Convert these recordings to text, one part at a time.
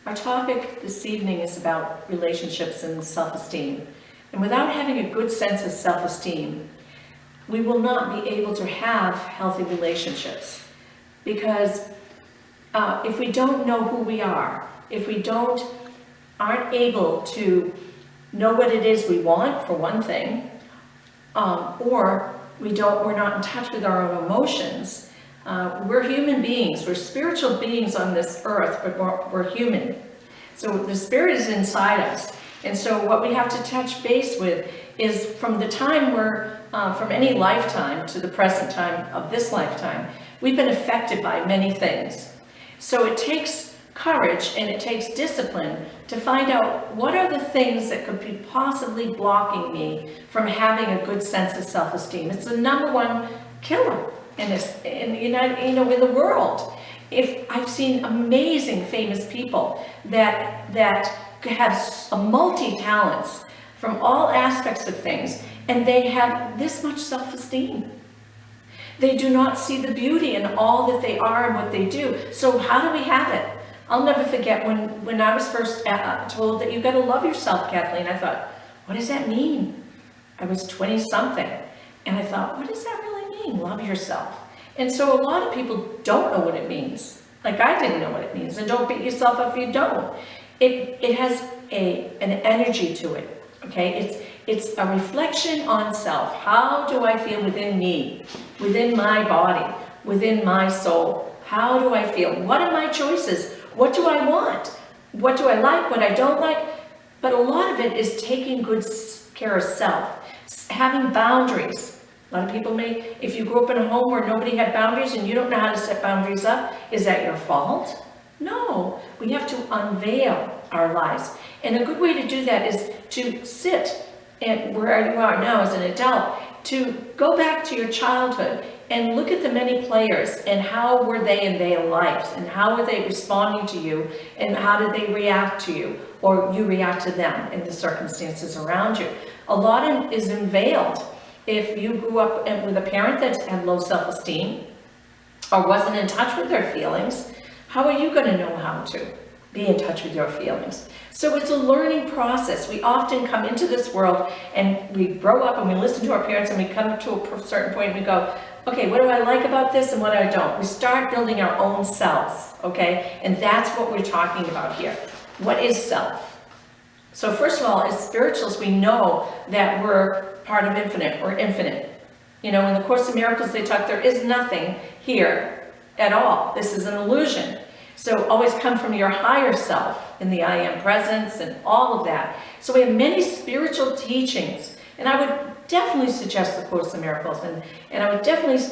Our topic this evening is about relationships and self-esteem. And without having a good sense of self-esteem, we will not be able to have healthy relationships. Because if we don't know who we are, if we aren't able to know what it is we want, for one thing, or we're not in touch with our own emotions. We're human beings. We're spiritual beings on this earth, but we're human. So the spirit is inside us. And so what we have to touch base with is from the time from any lifetime to the present time of this lifetime, we've been affected by many things. So it takes courage and it takes discipline to find out what are the things that could be possibly blocking me from having a good sense of self-esteem. It's the number one killer in the world. If I've seen amazing famous people that have multi-talents from all aspects of things, and they have this much self-esteem. They do not see the beauty in all that they are and what they do. So how do we have it? I'll never forget when I was first told that you got to love yourself, Kathleen. I thought, what does that mean? I was 20-something, and I thought, what does that really mean, love yourself? And so a lot of people don't know what it means. Like I didn't know what it means, and don't beat yourself up if you don't. It has an energy to it, okay? It's a reflection on self. How do I feel within me, within my body, within my soul? How do I feel? What are my choices? What do I want? What do I like? What I don't like? But a lot of it is taking good care of self, having boundaries. A lot of people if you grew up in a home where nobody had boundaries and you don't know how to set boundaries up, is that your fault? No, we have to unveil our lives. And a good way to do that is to sit and where you are now as an adult, to go back to your childhood and look at the many players and how were they in their lives and how were they responding to you and how did they react to you or you react to them in the circumstances around you. A lot is unveiled. If you grew up with a parent that had low self-esteem or wasn't in touch with their feelings, how are you going to know how to be in touch with your feelings? So it's a learning process. We often come into this world and we grow up and we listen to our parents and we come to a certain point and we go, okay, what do I like about this and what I don't? We start building our own selves, okay? And that's what we're talking about here. What is self? So first of all, as spirituals, we know that we're part of infinite. We're infinite. You know, in the Course of Miracles, they talk, there is nothing here at all. This is an illusion. So always come from your higher self in the I Am presence and all of that. So we have many spiritual teachings. And I would definitely suggest the Course of Miracles. And I would definitely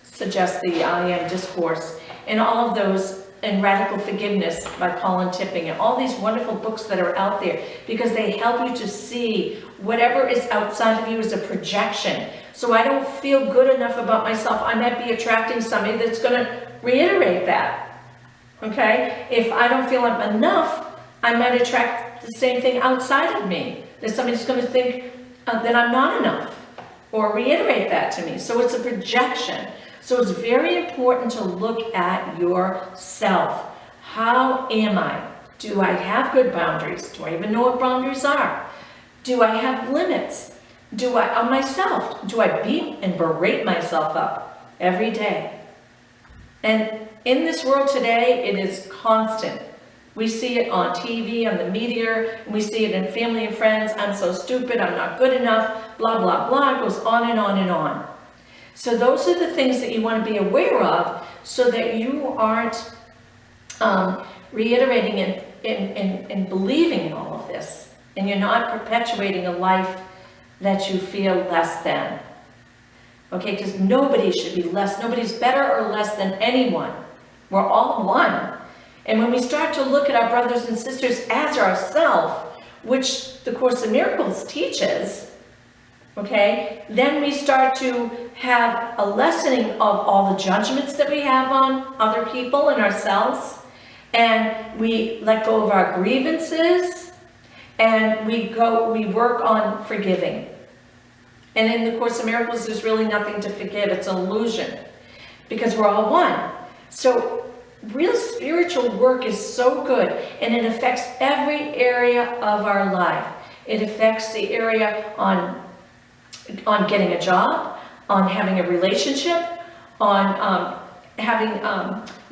suggest the I Am Discourse and all of those, and Radical Forgiveness by Colin Tipping and all these wonderful books that are out there because they help you to see whatever is outside of you is a projection. So I don't feel good enough about myself. I might be attracting somebody that's going to reiterate that. Okay? If I don't feel I'm enough, I might attract the same thing outside of me. That somebody's going to think that I'm not enough or reiterate that to me. So it's a projection. So it's very important to look at yourself. How am I? Do I have good boundaries? Do I even know what boundaries are? Do I have limits? On myself? Do I beat and berate myself up every day? And in this world today, it is constant. We see it on TV, on the media, and we see it in family and friends. I'm so stupid, I'm not good enough, blah, blah, blah. It goes on and on and on. So those are the things that you want to be aware of so that you aren't reiterating and believing in all of this. And you're not perpetuating a life that you feel less than. Okay, because nobody should be less. Nobody's better or less than anyone. We're all one. And when we start to look at our brothers and sisters as ourselves, which the Course of Miracles teaches, okay, then we start to have a lessening of all the judgments that we have on other people and ourselves, and we let go of our grievances, and we work on forgiving. And in the Course of Miracles, there's really nothing to forgive. It's an illusion because we're all one. So real spiritual work is so good, and it affects every area of our life. It affects the area on getting a job, on having a relationship, on having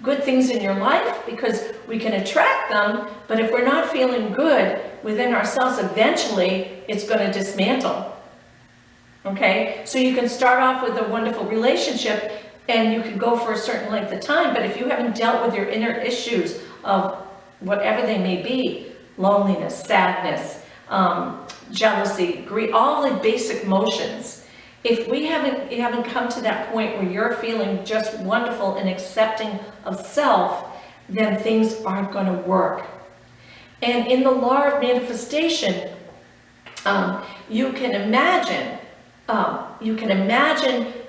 good things in your life, because we can attract them, but if we're not feeling good within ourselves, eventually it's going to dismantle. Okay, so you can start off with a wonderful relationship and you can go for a certain length of time, but if you haven't dealt with your inner issues of whatever they may be, loneliness, sadness, jealousy, greed, all the basic emotions, if you haven't come to that point where you're feeling just wonderful and accepting of self, then things aren't going to work. And in the law of manifestation, you can imagine,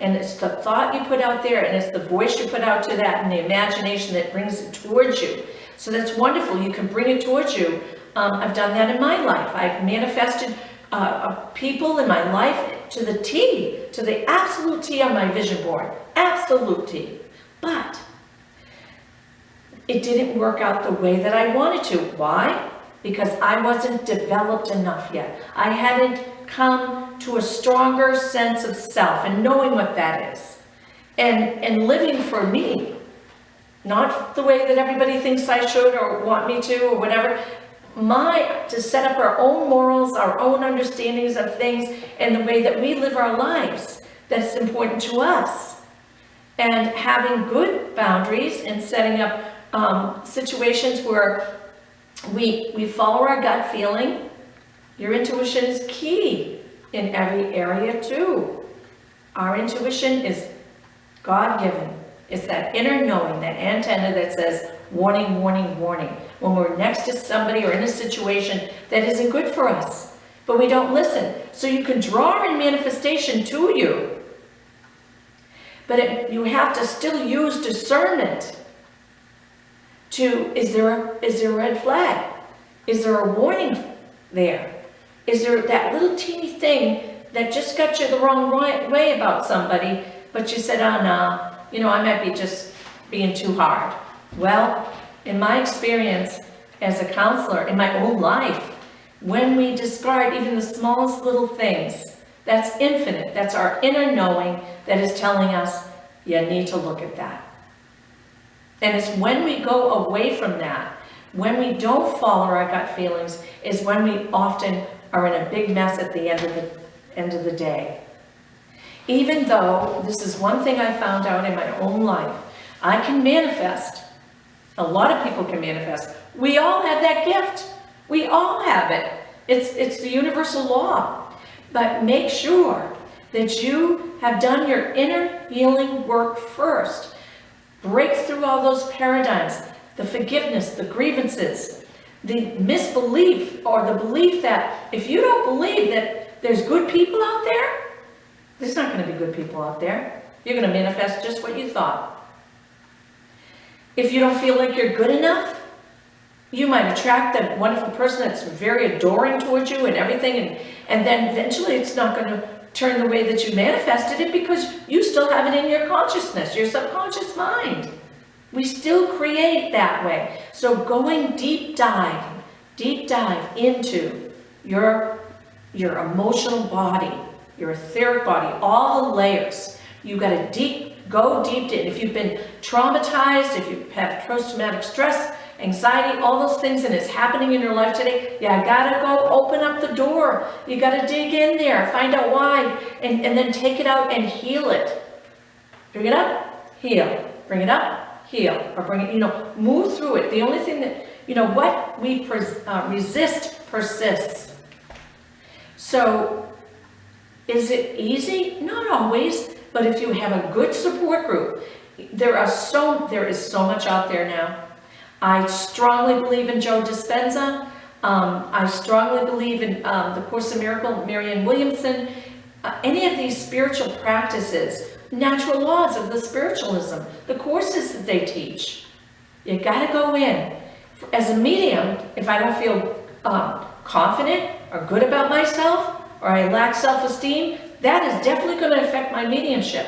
and it's the thought you put out there, and it's the voice you put out to that, and the imagination that brings it towards you. So that's wonderful. You can bring it towards you. I've done that in my life. I've manifested people in my life to the T, to the absolute T on my vision board. Absolute T. But it didn't work out the way that I wanted to. Why? Because I wasn't developed enough yet. I hadn't come to a stronger sense of self and knowing what that is. And living for me. Not the way that everybody thinks I should or want me to or whatever. To set up our own morals, our own understandings of things, and the way that we live our lives that's important to us. And having good boundaries and setting up situations where we follow our gut feeling. Your intuition is key in every area too. Our intuition is God-given. It's that inner knowing, that antenna that says, warning, warning, warning. When we're next to somebody or in a situation that isn't good for us, but we don't listen. So you can draw in manifestation to you, but you have to still use discernment to, is there a red flag? Is there a warning there? Is there that little teeny thing that just got you the wrong way about somebody, but you said, oh no, I might be just being too hard. Well, in my experience as a counselor, in my own life, when we discard even the smallest little things, that's infinite. That's our inner knowing that is telling us, you need to look at that. And it's when we go away from that, when we don't follow our gut feelings, is when we often are in a big mess at the end of the day. Even though this is one thing I found out in my own life, I can manifest. A lot of people can manifest. We all have that gift. We all have it. It's the universal law. But make sure that you have done your inner healing work first. Break through all those paradigms, the forgiveness, the grievances, the misbelief, or the belief that if you don't believe that there's good people out there, there's not going to be good people out there. You're going to manifest just what you thought. If you don't feel like you're good enough, you might attract that wonderful person that's very adoring towards you and everything, and then eventually it's not going to turn the way that you manifested it, because you still have it in your consciousness, your subconscious mind. We still create that way. So going deep dive into your emotional body, your etheric body, all the layers. You got to go deep in. If you've been traumatized, if you have post-traumatic stress, anxiety, all those things, and it's happening in your life today, you gotta go open up the door. You gotta dig in there, find out why, and then take it out and heal it. Bring it up, heal. Bring it up, heal. Or bring it, move through it. The only thing that, what we resist persists. So, is it easy? Not always, but if you have a good support group, there is so much out there now. I strongly believe in Joe Dispenza. I strongly believe in the Course in Miracles, Marianne Williamson. Any of these spiritual practices, natural laws of the spiritualism, the courses that they teach. You got to go in. As a medium, if I don't feel confident or good about myself, or I lack self-esteem, that is definitely going to affect my mediumship.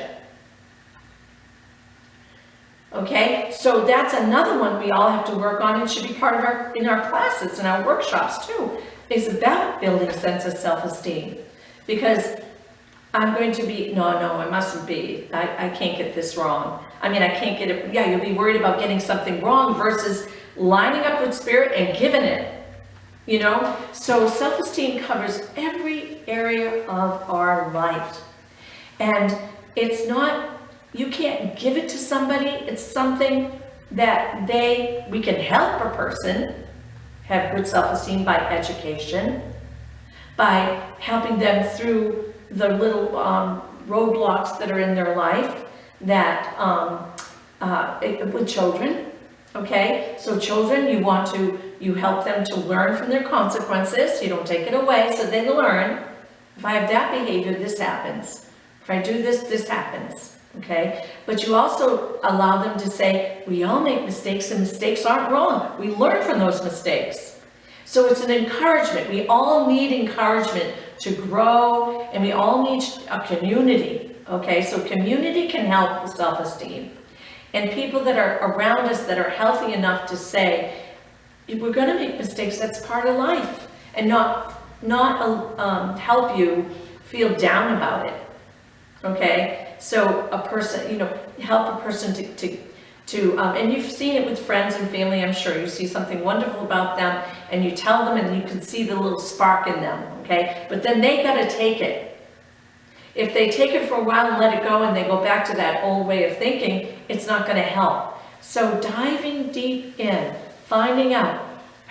Okay, so that's another one we all have to work on and should be part of our classes and our workshops too, is about building a sense of self-esteem. Because I'm going to be, no, I mustn't be. I can't get this wrong. I mean, I can't get it. Yeah, you'll be worried about getting something wrong versus lining up with spirit and giving it, you know? So self-esteem covers every area of our life. And it's not, you can't give it to somebody. It's something that we can help a person have good self-esteem by education, by helping them through the little roadblocks that are in their life that with children. Okay, so children, you help them to learn from their consequences. You don't take it away, so they learn. If I have that behavior, this happens. If I do this, this happens. Okay, but you also allow them to say, we all make mistakes and mistakes aren't wrong. We learn from those mistakes. So it's an encouragement. We all need encouragement to grow, and we all need a community. Okay, so community can help with self-esteem. And people that are around us that are healthy enough to say, we're going to make mistakes, that's part of life, and not help you feel down about it. Okay, so a person, you know, help a person to and you've seen it with friends and family, I'm sure. You see something wonderful about them, and you tell them, and you can see the little spark in them, okay? But then they got to take it. If they take it for a while and let it go, and they go back to that old way of thinking, it's not going to help. So diving deep in, finding out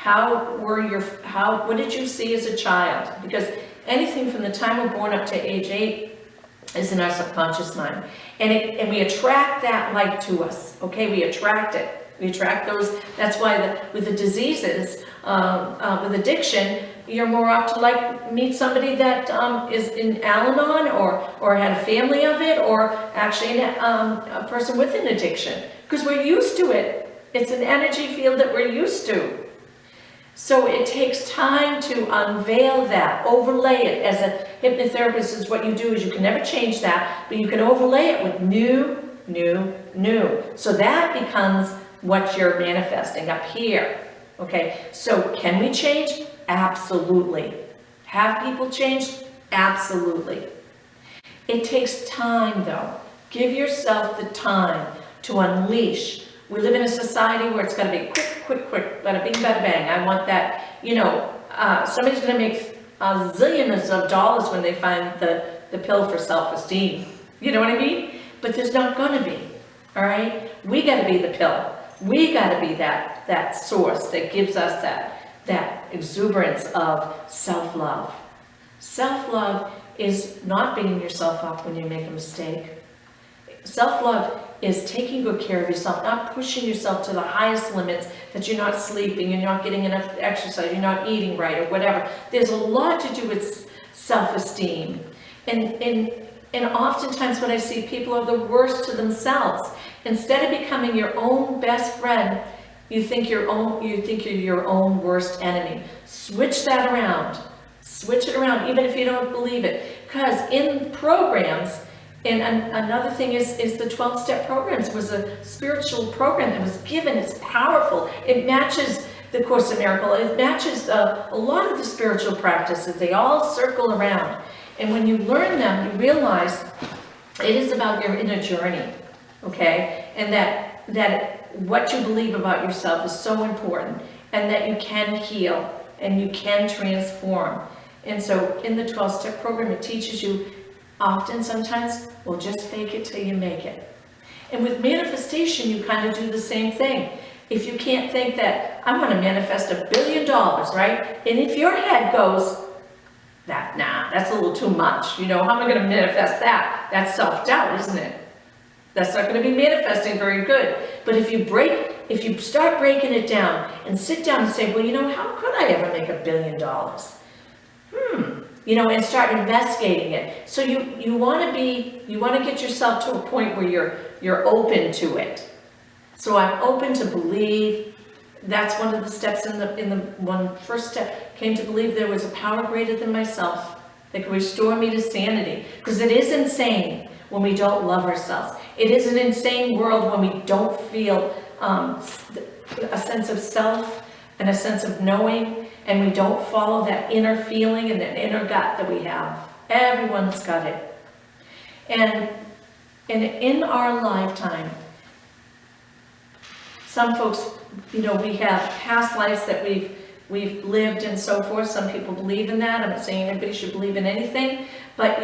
what did you see as a child? Because anything from the time we're born up to age 8 is in our subconscious mind. And we attract that light to us, okay? We attract it. We attract those. That's why with the diseases, with addiction, you're more apt to meet somebody that is in Al-Anon or had a family of it, or actually a person with an addiction, because we're used to it. It's an energy field that we're used to. So it takes time to unveil that, overlay it. As a hypnotherapist, is what you do is you can never change that, but you can overlay it with new. So that becomes what you're manifesting up here. Okay, so can we change? Absolutely. Have people change? Absolutely. It takes time though. Give yourself the time to unleash. We live in a society where it's got to be quick, bada bing, bada bang. I want that, you know, somebody's going to make zillions of dollars when they find the pill for self-esteem. You know what I mean? But there's not going to be, all right? We got to be the pill. We got to be that source that gives us that exuberance of self-love. Self-love is not beating yourself up when you make a mistake. Self-love is taking good care of yourself, not pushing yourself to the highest limits, that you're not sleeping, you're not getting enough exercise, you're not eating right, or whatever. There's a lot to do with self-esteem. And oftentimes when I see people are the worst to themselves, instead of becoming your own best friend, you think you're your own worst enemy. Switch that around. Switch it around, even if you don't believe it. Because in programs, and another thing is the 12-step programs. It was a spiritual program that was given. It's powerful. It matches the Course in Miracles. It matches a lot of the spiritual practices. They all circle around. And when you learn them, you realize it is about your inner journey, okay? And that what you believe about yourself is so important, and that you can heal and you can transform. And so in the 12-step program, it teaches you sometimes, well, just fake it till you make it. And with manifestation, you kind of do the same thing. If you can't think that, I want to manifest $1 billion, right? And if your head goes, that's a little too much. You know, how am I going to manifest that? That's self-doubt, isn't it? That's not going to be manifesting very good. But if you start breaking it down and sit down and say, well, you know, how could I ever make $1 billion? You know, and start investigating it. So you want to get yourself to a point where you're open to it. So I'm open to believe. That's one of the steps in the first step, came to believe there was a power greater than myself that could restore me to sanity. Because it is insane when we don't love ourselves. It is an insane world when we don't feel a sense of self and a sense of knowing, and we don't follow that inner feeling and that inner gut that we have. Everyone's got it. And in our lifetime, some folks, we have past lives that we've lived and so forth. Some people believe in that. I'm not saying everybody should believe in anything, but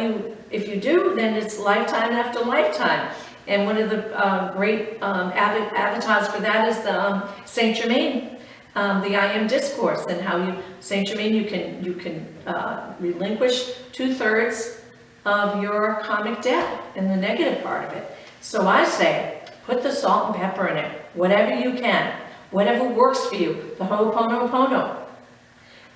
if you do, then it's lifetime after lifetime. And one of the great avatars for that is the Saint Germain, the I Am Discourse, and how Saint Germain, you can relinquish 2/3 of your karmic debt and the negative part of it. So I say, put the salt and pepper in it, whatever you can, whatever works for you, the Ho'oponopono.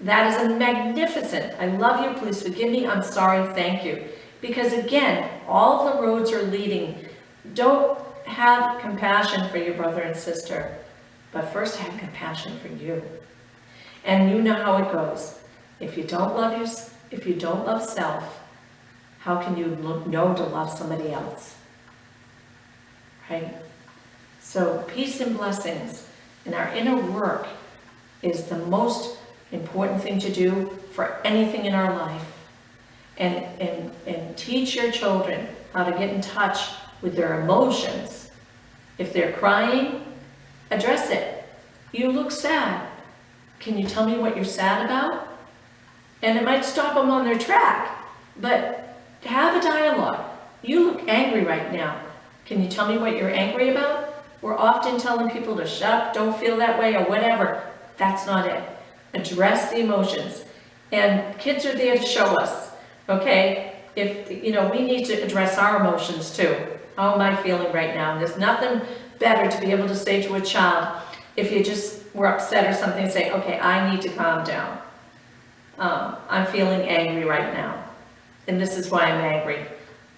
That is a magnificent, I love you, please forgive me, I'm sorry, thank you. Because again, all the roads are leading. Don't have compassion for your brother and sister, but first have compassion for you. And you know how it goes. If you don't love self, how can you know to love somebody else? Right? So peace and blessings in our inner work is the most important thing to do for anything in our life. And teach your children how to get in touch with their emotions. If they're crying, address it. You look sad. Can you tell me what you're sad about? And it might stop them on their track, but have a dialogue. You look angry right now. Can you tell me what you're angry about? We're often telling people to shut up, don't feel that way, or whatever. That's not it. Address the emotions. And kids are there to show us, okay? If, we need to address our emotions too. How am I feeling right now? And there's nothing better to be able to say to a child, if you just were upset or something, say, okay, I need to calm down. I'm feeling angry right now. And this is why I'm angry.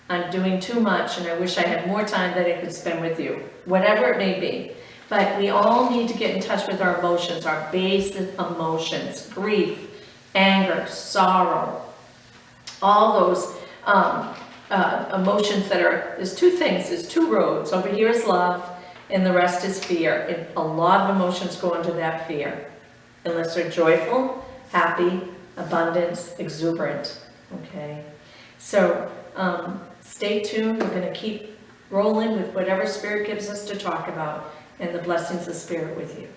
I'm doing too much and I wish I had more time that I could spend with you. Whatever it may be. But we all need to get in touch with our emotions, our basic emotions, grief, anger, sorrow, all those emotions that there's two things, there's two roads. Over here is love and the rest is fear. And a lot of emotions go into that fear. Unless they're joyful, happy, abundance, exuberant, okay? So stay tuned. We're going to keep rolling with whatever Spirit gives us to talk about, and the blessings of Spirit with you.